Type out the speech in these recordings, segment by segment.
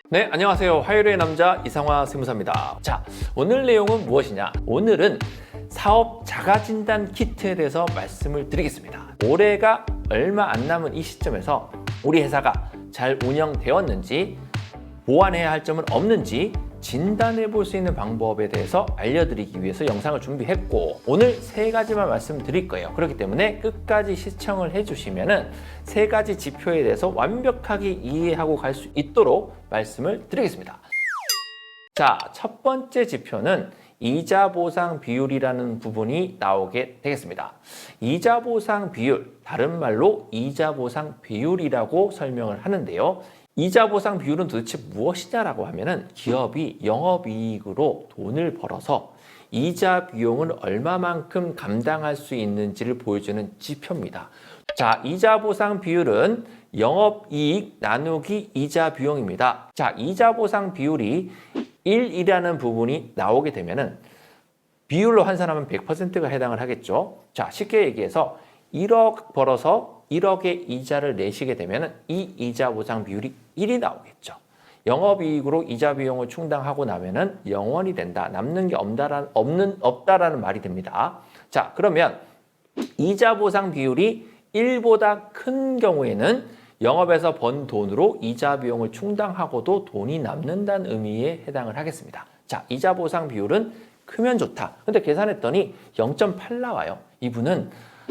네, 안녕하세요. 화요일의 남자 이상화 세무사입니다. 자, 오늘 내용은 무엇이냐? 오늘은 사업 자가진단 키트에 대해서 말씀을 드리겠습니다. 올해가 얼마 안 남은 이 시점에서 우리 회사가 잘 운영되었는지, 보완해야 할 점은 없는지 진단해 볼 수 있는 방법에 대해서 알려드리기 위해서 영상을 준비했고, 오늘 세 가지만 말씀드릴 거예요. 그렇기 때문에 끝까지 시청을 해주시면은 세 가지 지표에 대해서 완벽하게 이해하고 갈 수 있도록 말씀을 드리겠습니다. 자, 첫 번째 지표는 이자 보상 비율이라는 부분이 나오게 되겠습니다. 이자 보상 비율, 다른 말로 이자 보상 비율이라고 설명을 하는데요. 이자 보상 비율은 도대체 무엇이냐라고 하면은 기업이 영업이익으로 돈을 벌어서 이자 비용을 얼마만큼 감당할 수 있는지를 보여주는 지표입니다. 자, 이자 보상 비율은 영업이익 나누기 이자 비용입니다. 자, 이자 보상 비율이 1이라는 부분이 나오게 되면은 비율로 환산하면 100%가 해당을 하겠죠. 자, 쉽게 얘기해서 1억 벌어서 1억의 이자를 내시게 되면 이 이자 보상 비율이 1이 나오겠죠. 영업이익으로 이자 비용을 충당하고 나면은 0원이 된다. 남는 게 없다라는 말이 됩니다. 자, 그러면 이자 보상 비율이 1보다 큰 경우에는 영업에서 번 돈으로 이자 비용을 충당하고도 돈이 남는다는 의미에 해당을 하겠습니다. 자, 이자 보상 비율은 크면 좋다. 근데 계산했더니 0.8 나와요. 이분은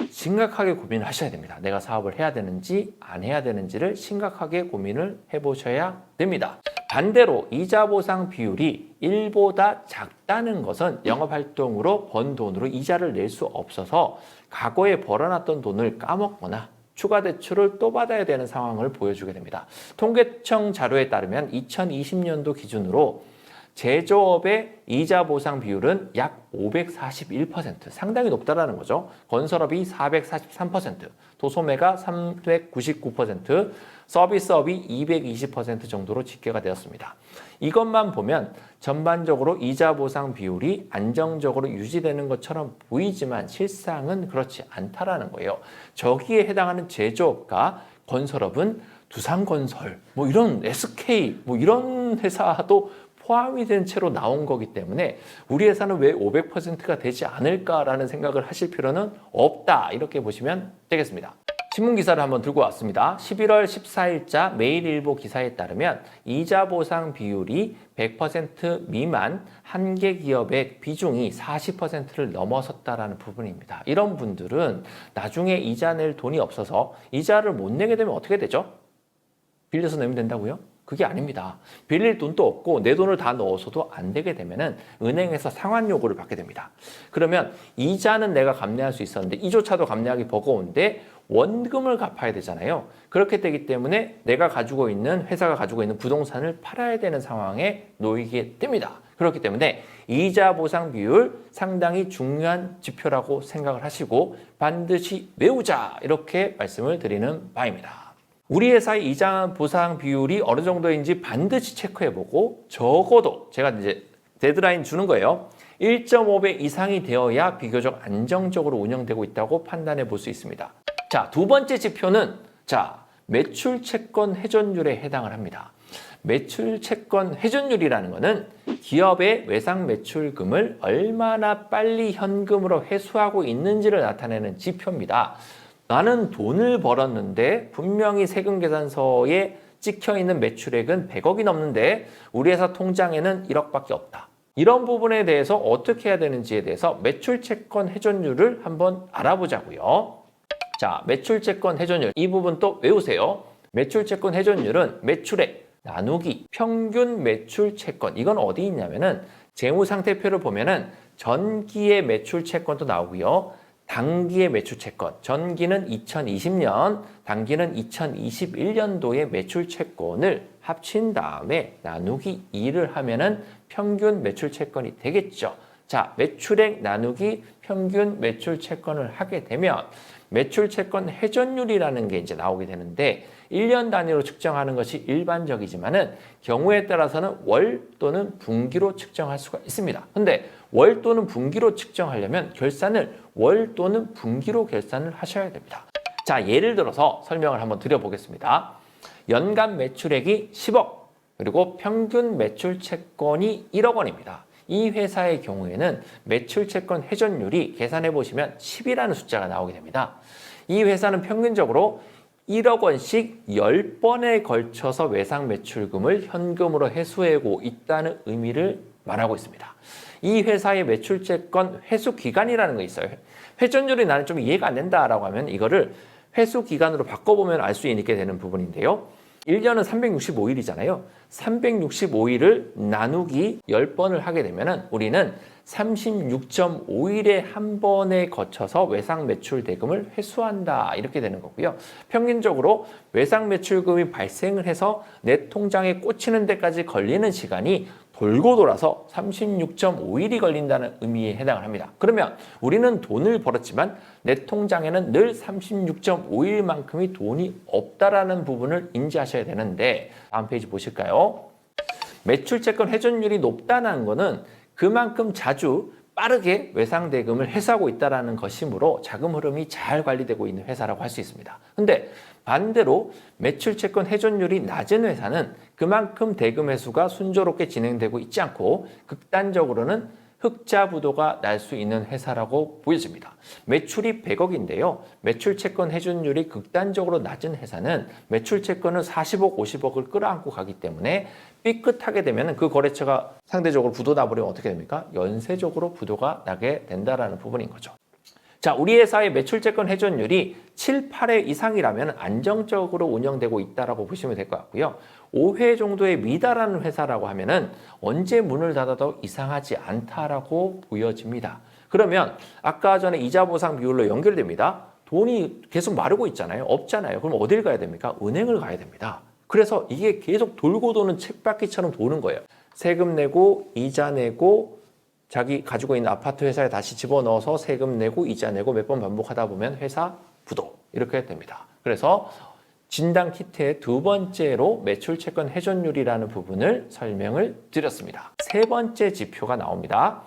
심각하게 고민을 하셔야 됩니다. 내가 사업을 해야 되는지 안 해야 되는지를 심각하게 고민을 해보셔야 됩니다. 반대로 이자 보상 비율이 1보다 작다는 것은 영업활동으로 번 돈으로 이자를 낼 수 없어서 과거에 벌어놨던 돈을 까먹거나 추가 대출을 또 받아야 되는 상황을 보여주게 됩니다. 통계청 자료에 따르면 2020년도 기준으로 제조업의 이자 보상 비율은 약 541%, 상당히 높다라는 거죠. 건설업이 443%, 도소매가 399%, 서비스업이 220% 정도로 집계가 되었습니다. 이것만 보면 전반적으로 이자 보상 비율이 안정적으로 유지되는 것처럼 보이지만 실상은 그렇지 않다라는 거예요. 저기에 해당하는 제조업과 건설업은 두산건설, 이런 SK, 이런 회사도 포함이 된 채로 나온 거기 때문에 우리 회사는 왜 500%가 되지 않을까라는 생각을 하실 필요는 없다. 이렇게 보시면 되겠습니다. 신문기사를 한번 들고 왔습니다. 11월 14일자 매일일보 기사에 따르면 이자 보상 비율이 100% 미만 한 개 기업의 비중이 40%를 넘어섰다라는 부분입니다. 이런 분들은 나중에 이자 낼 돈이 없어서 이자를 못 내게 되면 어떻게 되죠? 빌려서 내면 된다고요? 그게 아닙니다. 빌릴 돈도 없고 내 돈을 다 넣어서도 안 되게 되면은 은행에서 상환 요구를 받게 됩니다. 그러면 이자는 내가 감내할 수 있었는데 이조차도 감내하기 버거운데 원금을 갚아야 되잖아요. 그렇게 되기 때문에 내가 가지고 있는 회사가 가지고 있는 부동산을 팔아야 되는 상황에 놓이게 됩니다. 그렇기 때문에 이자 보상 비율 상당히 중요한 지표라고 생각을 하시고 반드시 외우자 이렇게 말씀을 드리는 바입니다. 우리 회사의 이자 보상 비율이 어느 정도인지 반드시 체크해보고 적어도 제가 이제 데드라인 주는 거예요. 1.5배 이상이 되어야 비교적 안정적으로 운영되고 있다고 판단해 볼 수 있습니다. 자, 두 번째 지표는 매출 채권 회전율에 해당을 합니다. 매출 채권 회전율이라는 것은 기업의 외상 매출금을 얼마나 빨리 현금으로 회수하고 있는지를 나타내는 지표입니다. 나는 돈을 벌었는데 분명히 세금계산서에 찍혀있는 매출액은 100억이 넘는데 우리 회사 통장에는 1억밖에 없다. 이런 부분에 대해서 어떻게 해야 되는지에 대해서 매출채권 회전율을 한번 알아보자고요. 자, 매출채권 회전율 이 부분 또 외우세요. 매출채권 회전율은 매출액 나누기 평균 매출채권. 이건 어디 있냐면은 재무상태표를 보면은 전기의 매출채권도 나오고요. 단기의 매출채권, 전기는 2020년, 단기는 2021년도의 매출채권을 합친 다음에 나누기 2를 하면은 평균 매출채권이 되겠죠. 자, 매출액 나누기 평균 매출채권을 하게 되면 매출채권 회전율이라는 게 이제 나오게 되는데 1년 단위로 측정하는 것이 일반적이지만은 경우에 따라서는 월 또는 분기로 측정할 수가 있습니다. 근데 월 또는 분기로 측정하려면 결산을 월 또는 분기로 결산을 하셔야 됩니다. 자, 예를 들어서 설명을 한번 드려보겠습니다. 연간 매출액이 10억, 그리고 평균 매출 채권이 1억 원입니다. 이 회사의 경우에는 매출 채권 회전율이 계산해 보시면 10이라는 숫자가 나오게 됩니다. 이 회사는 평균적으로 1억 원씩 10번에 걸쳐서 외상 매출금을 현금으로 회수하고 있다는 의미를 말하고 있습니다. 이 회사의 매출 채권 회수 기간이라는 거 있어요. 회전율이 나는 좀 이해가 안 된다라고 하면 이거를 회수 기간으로 바꿔보면 알 수 있게 되는 부분인데요. 1년은 365일이잖아요. 365일을 나누기 10번을 하게 되면 우리는 36.5일에 한 번에 거쳐서 외상 매출 대금을 회수한다 이렇게 되는 거고요. 평균적으로 외상 매출금이 발생을 해서 내 통장에 꽂히는 데까지 걸리는 시간이 돌고 돌아서 36.5일이 걸린다는 의미에 해당을 합니다. 그러면 우리는 돈을 벌었지만 내 통장에는 늘 36.5일만큼의 돈이 없다라는 부분을 인지하셔야 되는데 다음 페이지 보실까요? 매출채권 회전율이 높다는 거는 그만큼 자주 빠르게 외상대금을 회수하고 있다는 것이므로 자금 흐름이 잘 관리되고 있는 회사라고 할 수 있습니다. 근데 반대로 매출채권 회전율이 낮은 회사는 그만큼 대금 회수가 순조롭게 진행되고 있지 않고 극단적으로는 흑자 부도가 날 수 있는 회사라고 보여집니다. 매출이 100억인데요. 매출채권 회전율이 극단적으로 낮은 회사는 매출채권을 40억, 50억을 끌어안고 가기 때문에 삐끗하게 되면 그 거래처가 상대적으로 부도 나버리면 어떻게 됩니까? 연쇄적으로 부도가 나게 된다는 부분인 거죠. 자, 우리 회사의 매출채권 회전율이 7, 8회 이상이라면 안정적으로 운영되고 있다고 보시면 될 것 같고요. 5회 정도에 미달하는 회사라고 하면은 언제 문을 닫아도 이상하지 않다라고 보여집니다. 그러면 아까 전에 이자 보상 비율로 연결됩니다. 돈이 계속 마르고 있잖아요. 없잖아요. 그럼 어딜 가야 됩니까? 은행을 가야 됩니다. 그래서 이게 계속 돌고 도는 쳇바퀴처럼 도는 거예요. 세금 내고 이자 내고 자기 가지고 있는 아파트 회사에 다시 집어넣어서 세금 내고 이자 내고 몇 번 반복하다 보면 회사 부도 이렇게 됩니다. 그래서 진단 키트의 두 번째로 매출 채권 회전율이라는 부분을 설명을 드렸습니다. 세 번째 지표가 나옵니다.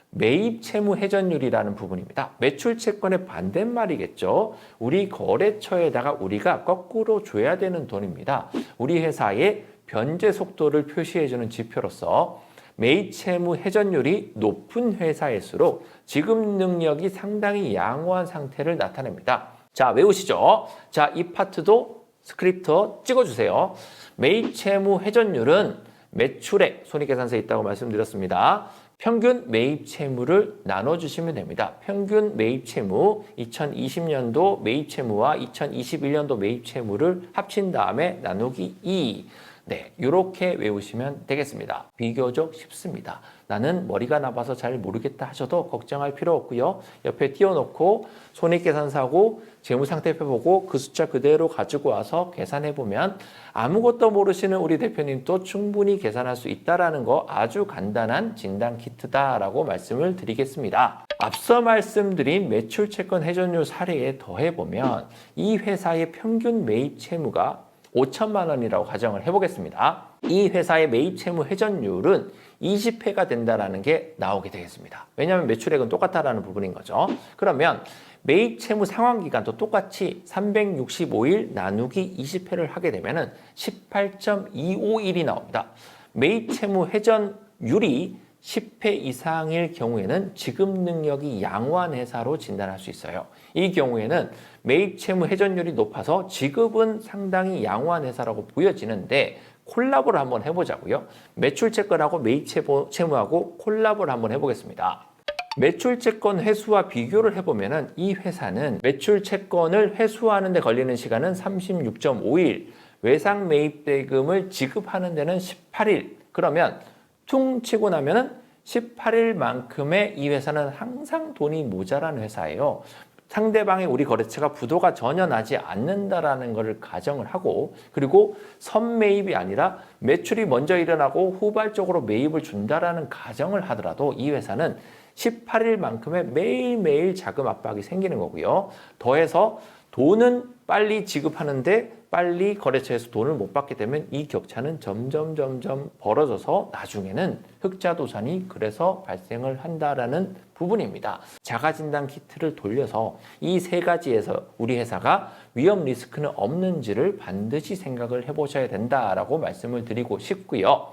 매입 채무 회전율이라는 부분입니다. 매출 채권의 반대말이겠죠. 우리 거래처에다가 우리가 거꾸로 줘야 되는 돈입니다. 우리 회사의 변제 속도를 표시해주는 지표로서 매입 채무 회전율이 높은 회사일수록 지급 능력이 상당히 양호한 상태를 나타냅니다. 자, 외우시죠? 자, 이 파트도 스크립트 찍어주세요. 매입 채무 회전율은 매출액, 손익계산서에 있다고 말씀드렸습니다. 평균 매입 채무를 나눠주시면 됩니다. 평균 매입 채무, 2020년도 매입 채무와 2021년도 매입 채무를 합친 다음에 나누기 2. 네, 이렇게 외우시면 되겠습니다. 비교적 쉽습니다. 나는 머리가 나빠서 잘 모르겠다 하셔도 걱정할 필요 없고요. 옆에 띄워놓고 손익계산서하고 재무상태표 보고 그 숫자 그대로 가지고 와서 계산해보면 아무것도 모르시는 우리 대표님도 충분히 계산할 수 있다는 거 아주 간단한 진단 키트다라고 말씀을 드리겠습니다. 앞서 말씀드린 매출채권 회전율 사례에 더해보면 이 회사의 평균 매입 채무가 5천만 원이라고 가정을 해보겠습니다. 이 회사의 매입 채무 회전율은 20회가 된다는 게 나오게 되겠습니다. 왜냐하면 매출액은 똑같다라는 부분인 거죠. 그러면 매입 채무 상환 기간도 똑같이 365일 나누기 20회를 하게 되면 18.25일이 나옵니다. 매입 채무 회전율이 10회 이상일 경우에는 지급 능력이 양호한 회사로 진단할 수 있어요. 이 경우에는 매입 채무 회전율이 높아서 지급은 상당히 양호한 회사라고 보여지는데 콜라보를 한번 해보자고요. 매출채권하고 매입 채무하고 콜라보를 한번 해보겠습니다. 매출채권 회수와 비교를 해보면 이 회사는 매출채권을 회수하는 데 걸리는 시간은 36.5일, 외상 매입대금을 지급하는 데는 18일. 그러면 퉁 치고 나면은 18일만큼의 이 회사는 항상 돈이 모자란 회사예요. 상대방의 우리 거래처가 부도가 전혀 나지 않는다라는 것을 가정을 하고 그리고 선매입이 아니라 매출이 먼저 일어나고 후발적으로 매입을 준다라는 가정을 하더라도 이 회사는 18일만큼의 매일매일 자금 압박이 생기는 거고요. 더해서 돈은 빨리 지급하는데 빨리 거래처에서 돈을 못 받게 되면 이 격차는 점점 벌어져서 나중에는 흑자도산이 그래서 발생을 한다라는 부분입니다. 자가진단 키트를 돌려서 이 세 가지에서 우리 회사가 위험 리스크는 없는지를 반드시 생각을 해보셔야 된다라고 말씀을 드리고 싶고요.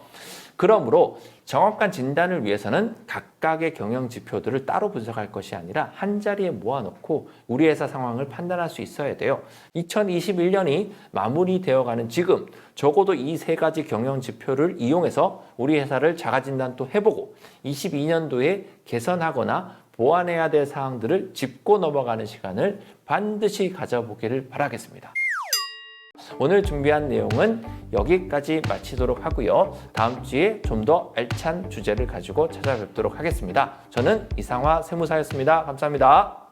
그러므로 정확한 진단을 위해서는 각각의 경영 지표들을 따로 분석할 것이 아니라 한 자리에 모아놓고 우리 회사 상황을 판단할 수 있어야 돼요. 2021년이 마무리되어가는 지금 적어도 이 세 가지 경영 지표를 이용해서 우리 회사를 자가진단도 해보고 22년도에 개선하거나 보완해야 될 사항들을 짚고 넘어가는 시간을 반드시 가져보기를 바라겠습니다. 오늘 준비한 내용은 여기까지 마치도록 하고요. 다음 주에 좀 더 알찬 주제를 가지고 찾아뵙도록 하겠습니다. 저는 이상화 세무사였습니다. 감사합니다.